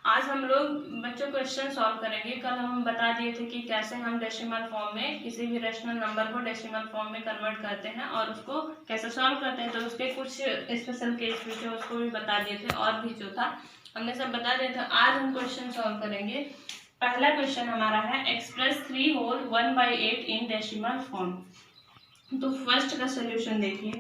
आज हम लोग बच्चों क्वेश्चन सॉल्व करेंगे। कल हम बता दिए थे कि कैसे हम डेसिमल फॉर्म में किसी भी रेशनल नंबर को डेसिमल फॉर्म में कन्वर्ट करते हैं और उसको कैसे सॉल्व करते हैं। तो उसके कुछ स्पेशल केस भी थे, उसको भी बता दिए थे और भी जो था हमने सब बता दिया था। आज हम क्वेश्चन सॉल्व करेंगे। पहला क्वेश्चन हमारा है express 3 whole 1/8 in decimal form. तो फर्स्ट का सोल्यूशन देखिए,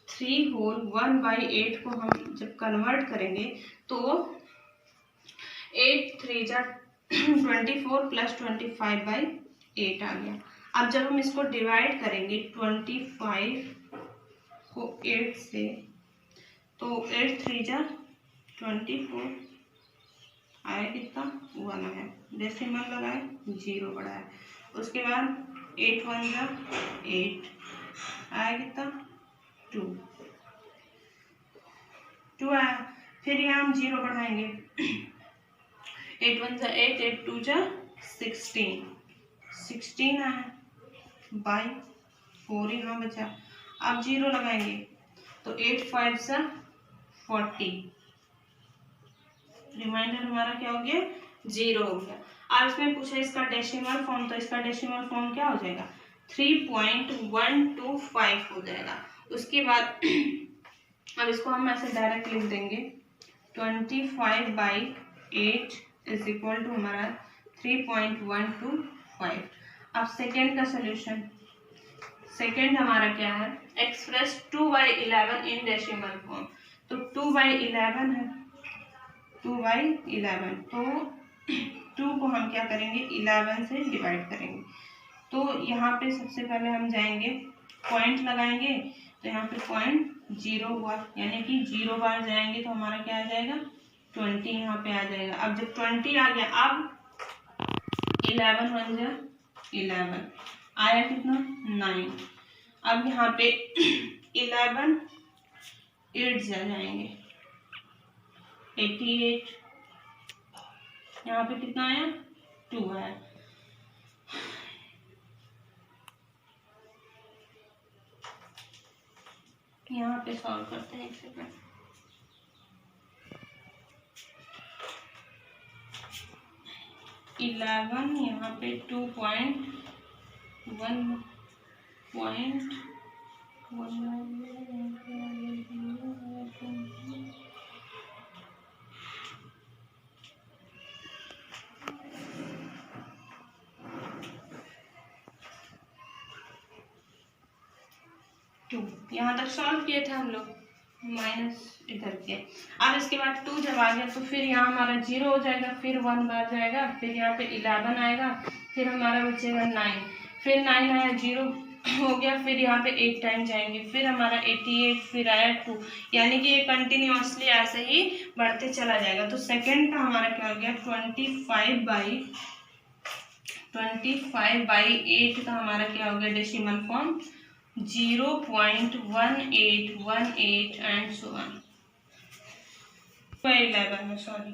3 होल 1/8 को हम जब कन्वर्ट करेंगे तो 8 3 जा 24 प्लस 25/8 आ गया। अब जब हम इसको डिवाइड करेंगे 25 को 8 से, तो 8 3 जा 24 आया कितना 1 आया, डेसिमल लगाए 0 बढ़ाया। उसके बाद 8 1 जा 8 आया कितना 2 आया। फिर यहाँ हम 0 बढ़ाएंगे, 8 1 जा 8 8 2 जा 16 आया बाई 4 यहाँ बचा। अब 0 लगाएंगे तो 8 5 जा 40, रिमाइंडर हमारा क्या हो गया 0 हो गया। अब इसमें पूछा इसका डेसिमल फॉर्म, तो इसका डेसिमल फॉर्म क्या हो जाएगा 3.125 हो जाएगा। उसके बाद अब इसको हम ऐसे डायरेक्ट लिख देंगे 25/8 इज इक्वल टू हमारा 3.125। अब सेकेंड का सोल्यूशन, सेकेंड हमारा क्या है एक्सप्रेस 2/11 इन डेसिमल फॉर्म। तो 2/11 है, 2/11 तो 2 को हम क्या करेंगे 11 से डिवाइड करेंगे। तो यहाँ पे सबसे पहले हम जाएंगे पॉइंट लगाएंगे, तो यहाँ पे पॉइंट 0 हुआ, यानी कि 0 बार जाएंगे तो हमारा क्या आ जाएगा 20 यहाँ पे आ जाएगा। अब जब 20 आ गया, अब 11 1 जा 11 आया कितना 9। अब यहाँ पे 11 8 जा जाएंगे 88, यहाँ पे कितना आया 2 आया। यहाँ पे सॉल्व करते हैं, एक सेकंड। 11 यहाँ पे 2.1 यहाँ तक सॉल्व किए थे हम लोग, माइनस इधर किया। अब इसके बाद 2 जब आ गया तो फिर यहाँ हमारा 0 हो जाएगा, फिर 1 बार जाएगा, फिर यहाँ पे 11 आएगा, फिर हमारा बचेगा 9, फिर 9 आया 0 हो गया, फिर यहाँ पे 8 टाइम जाएंगे, फिर हमारा 88, फिर आया 2, यानी कि ये कंटिन्यूअसली ऐसे ही बढ़ते चला जाएगा। तो सेकेंड का हमारा क्या हो गया 25/8 का हमारा क्या हो गया decimal form 0.1818 and so on. 2/11 में, सॉरी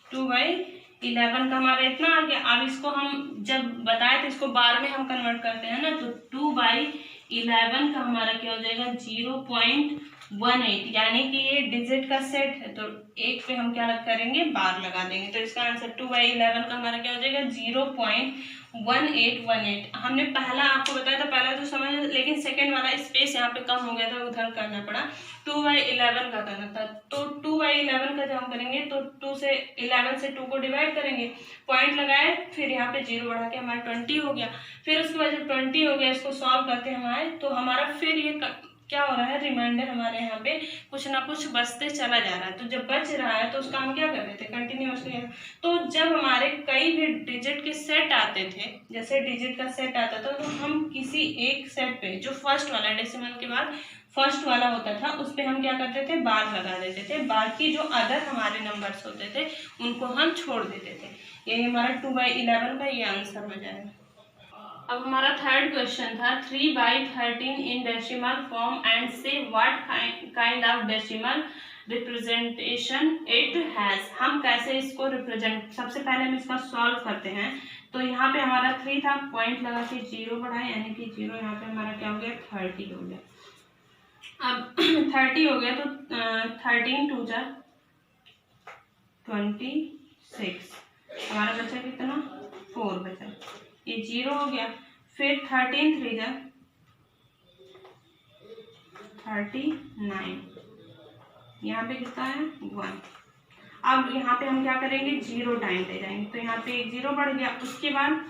2/11 का हमारा इतना आ गया। अब इसको हम जब बताए थे इसको बार में हम कन्वर्ट करते हैं ना, तो 2/11 का हमारा क्या हो जाएगा 0.18, यानी कि ये डिजिट का सेट है, तो एक पे हम क्या करेंगे बार लगा देंगे। तो इसका आंसर 2/11 का हमारा क्या हो जाएगा 0.1818। हमने पहला आपको बताया था, पहला तो समझ, लेकिन सेकंड वाला स्पेस यहाँ पे कम हो गया था, उधर करना पड़ा, 2/11 का करना था। तो 2/11 का जब हम करेंगे तो 11 से 2 को डिवाइड करेंगे, पॉइंट लगाए, फिर यहाँ पे 0 बढ़ा के हमारा 20 हो गया। फिर उसके बाद जब 20 हो गया, इसको सॉल्व करते हम आए तो हमारा फिर ये क्या हो रहा है रिमाइंडर हमारे यहाँ पे कुछ ना कुछ बचते चला जा रहा है। तो जब बच रहा है तो उसका हम क्या कर देते कंटिन्यूअसली। तो जब हमारे कई भी डिजिट के सेट आते थे, जैसे डिजिट का सेट आता था, तो हम किसी एक सेट पे जो फर्स्ट वाला डेसिमल के बाद फर्स्ट वाला होता था उस पे हम क्या करते थे बार लगा देते थे, बाकी जो अदर हमारे नंबर्स होते थे उनको हम छोड़ देते थे। यही हमारा 2/11 का ये आंसर हो जाएगा। अब हमारा थर्ड क्वेश्चन था 3/13 इन डेसिमल फॉर्म एंड से what kind of decimal representation it has. हम कैसे इसको रिप्रेजेंट, सबसे पहले हम इसका सॉल्व करते हैं। तो यहाँ पे हमारा 3 था, पॉइंट लगा के 0 बढ़ाए, यानी कि 0 यहाँ पे हमारा क्या हो गया 30 हो गया। अब 30 हो गया तो 13 2 जा 20 6, हमारा बचा कितना 4 बचा, ये 0 हो गया। फिर 13 3 जा 39, यहाँ पे कितना है 1। अब यहाँ पे हम क्या करेंगे 0 टाइम ले जाएंगे, तो यहाँ पे एक 0 बढ़ गया। उसके बाद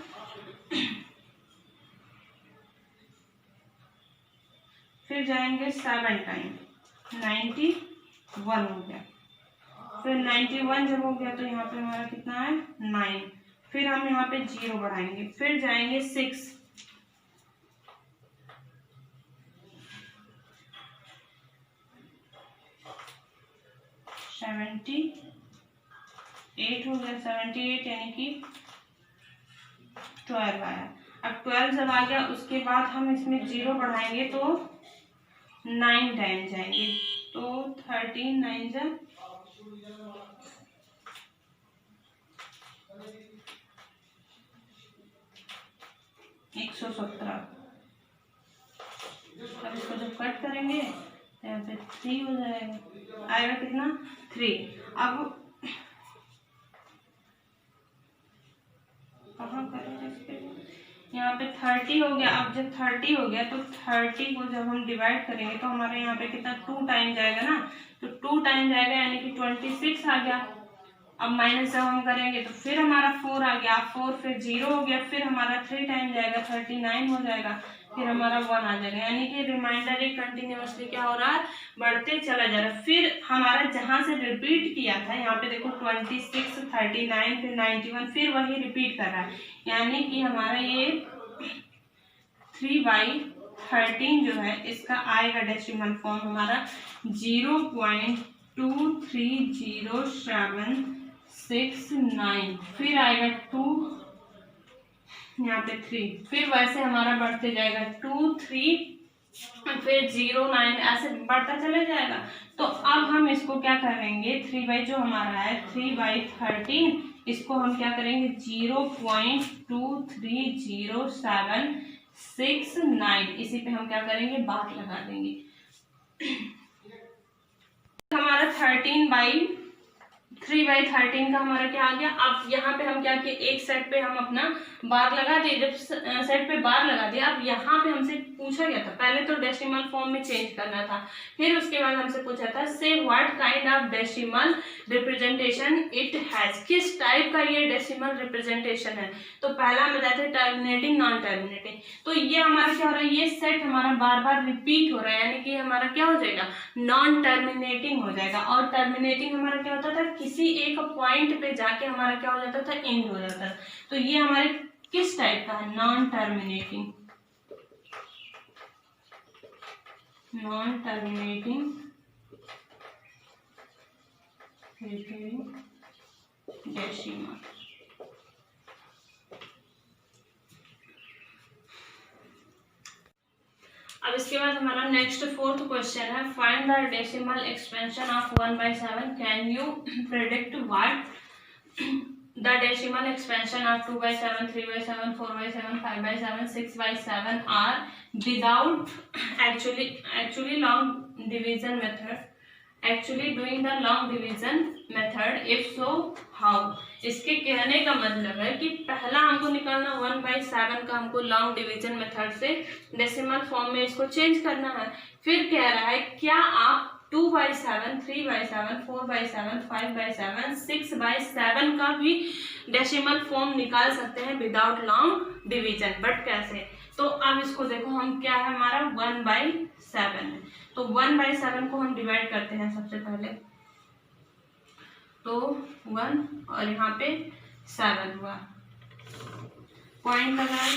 फिर जाएंगे 7 टाइम, 91 हो गया। फिर 91 जब हो गया तो यहाँ पे हमारा कितना है 9। फिर हम यहाँ पे 0 बढ़ाएंगे, फिर जाएंगे 6, 78 हो गया, 78 यानी कि 12 आया। अब 12 जब आ गया उसके बाद हम इसमें 0 बढ़ाएंगे तो 9 टाइम जाएंगे, तो 13 9 जा 117। अब इसको जब कट करेंगे तो यहाँ पे 3 हो जाएगा, आएगा कितना 3। अब कहाँ करेंगे इसके, यहाँ पे 30 हो गया। अब जब 30 हो गया तो 30 को जब हम डिवाइड करेंगे तो हमारे यहाँ पे कितना 2 टाइम जाएगा ना, तो 2 टाइम जाएगा यानी कि 26 आ गया। अब माइनस जब हम करेंगे तो फिर हमारा 4 आ गया, 4 फिर 0 हो गया, फिर हमारा 3 टाइम जाएगा 39 हो जाएगा, फिर हमारा 1 आ जाएगा। यानी कि रिमाइंडर एक कंटिन्यूअसली क्या हो रहा है बढ़ते चला जा रहा है। फिर हमारा जहां से रिपीट किया था यहाँ पे देखो 26 39 फिर 91 फिर वही रिपीट कर रहा है, यानी कि हमारा ये 3/13 जो है इसका आएगा डेसिमल फॉर्म हमारा 0.230769, फिर आएगा 2 यहाँ पे 3, फिर वैसे हमारा बढ़ते जाएगा 2 3 फिर 0 9 ऐसे बढ़ता चला जाएगा। तो अब हम इसको क्या करेंगे 3 जो हमारा है 3/13 इसको हम क्या करेंगे 0.230769 इसी पे हम क्या करेंगे बात लगा देंगे। हमारा 3/13 का हमारा क्या आ गया। अब यहाँ पे हम क्या किए एक सेट पे हम अपना बार लगा दिए, जब सेट पे बार लगा दिया अब यहाँ पे हमसे पूछा गया था पहले तो डेसिमल फॉर्म में चेंज करना था, फिर उसके बाद हमसे पूछा था से what kind of decimal representation it has, किस टाइप का ये डेसिमल रिप्रेजेंटेशन है। तो पहला हम बताते हैं टर्मिनेटिंग नॉन टर्मिनेटिंग, तो ये हमारा क्या हो रहा है ये सेट हमारा बार बार रिपीट हो रहा है यानी कि हमारा क्या हो जाएगा नॉन टर्मिनेटिंग हो जाएगा। और टर्मिनेटिंग हमारा क्या होता था किसी एक पॉइंट पे जाके हमारा क्या हो जाता था एंड हो जाता था। तो ये हमारे किस टाइप का है नॉन टर्मिनेटिंग डेसिमल। अब इसके बाद हमारा नेक्स्ट 4th क्वेश्चन है find the decimal expansion of 1/7, can you predict what the decimal expansion of 2/7 3/7 4/7 5/7 6/7 are without actually long division method, actually doing the long division method, if so how। इसके कहने का मतलब है कि पहला हमको निकालना 1/7 का हमको लॉन्ग डिवीजन मेथड से डेसिमल फॉर्म में इसको चेंज करना है। फिर कह रहा है क्या आप 2/7 3/7 4/7 5/7 6/7 का भी डेसिमल फॉर्म निकाल सकते हैं विदाउट लॉन्ग डिवीजन, बट कैसे। तो अब इसको देखो हम क्या है हमारा 1/7 है, तो 1/7 को हम डिवाइड करते हैं सबसे पहले, तो 1 और यहाँ पे 7 हुआ, पॉइंट लगाए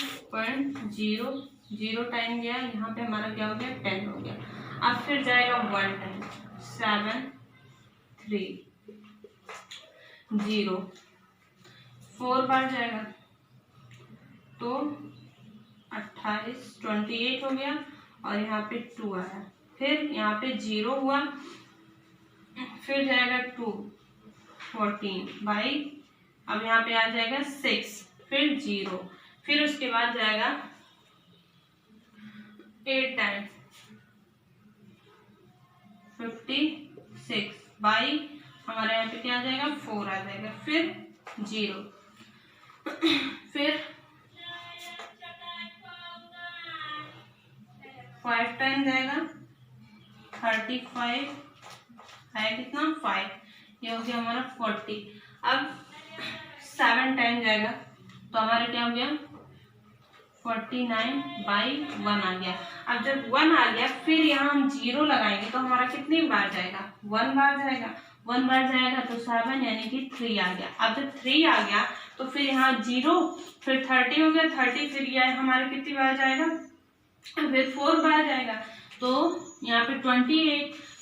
0.0 टाइम गया, यहाँ पे हमारा क्या हो गया 10 हो गया। अब फिर जाएगा 1 टाइम 7 3 0 4 बार जाएगा तो 28 हो गया और यहाँ पे 2 आया, फिर यहाँ पे 0 हुआ, फिर जाएगा 2 14 बाई, अब यहाँ पे आ जाएगा 6, फिर 0, फिर उसके बाद जाएगा 8 टाइम 56 बाई, हमारे यहाँ पे क्या आ जाएगा 4 आ जाएगा, फिर 0। फिर 5 टाइम जाएगा 35 है कितना 5, ये हो गया हमारा 40। अब 7 टाइम जाएगा तो हमारा क्या हो गया 49/1 आ गया। अब जब 1 आ गया फिर यहाँ हम 0 लगाएंगे तो हमारा कितनी बार जाएगा 1 बार जाएगा। 1 बार जाएगा तो 7 यानी कि 3 आ गया। अब जब 3 आ गया तो फिर यहाँ 0 फिर 30 हो गया 30 फिर यह हमारे कितनी बार जाएगा फिर 4 बार जाएगा। तो यहाँ पे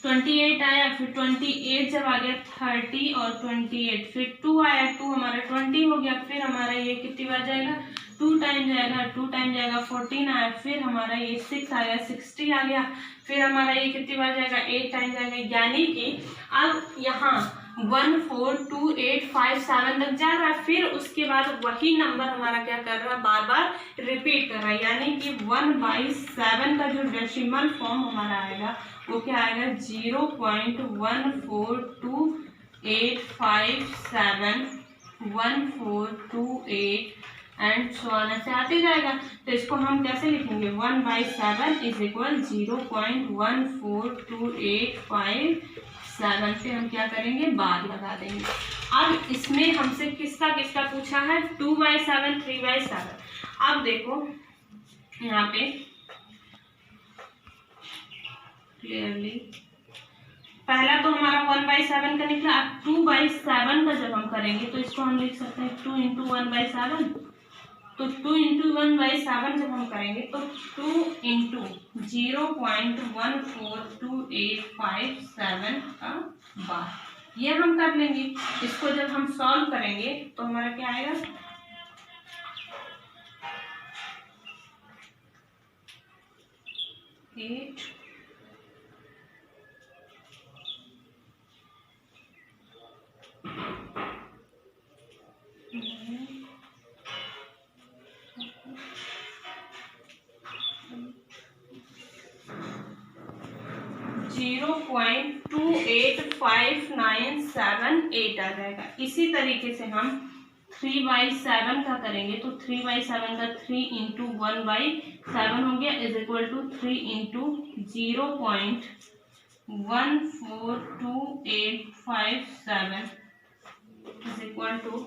28 आया फिर 28 जब आ गया 30 और 28 फिर 2 आया 2 हमारा 20 हो गया। फिर हमारा ये कितनी बार जाएगा 2 टाइम जाएगा 2 टाइम जाएगा 14 आया। फिर हमारा ये 6 आ गया 60 आ गया। फिर हमारा ये कितनी बार जाएगा 8 टाइम जाएगा। यानी कि अब यहाँ 1 4 2 8 5 7 तक जा रहा है। फिर उसके बाद वही नंबर हमारा क्या कर रहा है बार बार रिपीट कर रहा है। यानी कि 1/7 का जो डेसिमल फॉर्म हमारा आएगा वो क्या आएगा 0.142857142 एंड सो ऑन ऐसे आते जाएगा। तो इसको हम कैसे लिखेंगे 1/7 इज इक्वल 0.14285 पे हम क्या करेंगे बार लगा देंगे। अब इसमें हमसे किसका किसका पूछा है 2/7 3/7। अब देखो यहाँ पे क्लियरली पहला तो हमारा 1/7 का निकला। अब 2/7 का जब हम करेंगे तो इसको हम लिख सकते हैं 2 × 1/7। तो 2 × 1/7 जब हम करेंगे तो 2 × 0.14285 का बार ये हम कर लेंगे। इसको जब हम सॉल्व करेंगे तो हमारा क्या आएगा 8 0.285978 आ जाएगा। इसी तरीके से हम 3/7 का करेंगे तो 3/7 का 3 × 1/7 हो गया is equal to 3 × 0.14285 is equal to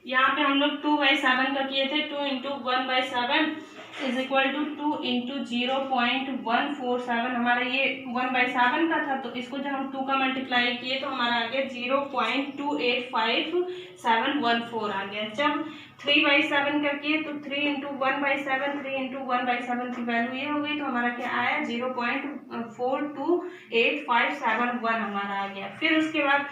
यहाँ पे हम लोग 2/7 का किए थे 2 × 1/7 इज इक्वल टू 2 × 0.147 हमारा ये 1/7 का था। तो इसको जब हम 2 का मल्टीप्लाई किए तो हमारा आ गया 0.285714 आ गया। जब 3/7 का किए तो 3 × 1/7 3 × 1/7 की वैल्यू ये हो गई। तो हमारा क्या आया 0.428571 हमारा आ गया। फिर उसके बाद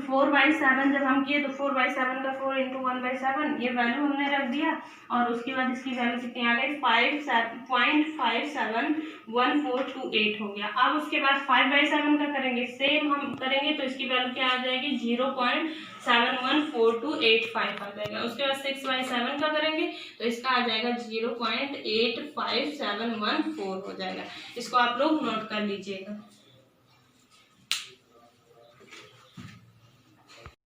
4/7 जब हम किए तो 4/7 का 4 × 1/7 ये वैल्यू हमने रख दिया और उसके बाद इसकी वैल्यू कितनी आ गई 5.571428 हो गया। अब उसके बाद 5/7 का करेंगे सेम हम करेंगे तो इसकी वैल्यू क्या आ जाएगी 0.714285 आ जाएगा। उसके बाद 6/7 का करेंगे तो इसका आ जाएगा 0.85714 हो जाएगा। इसको आप लोग नोट कर लीजिएगा।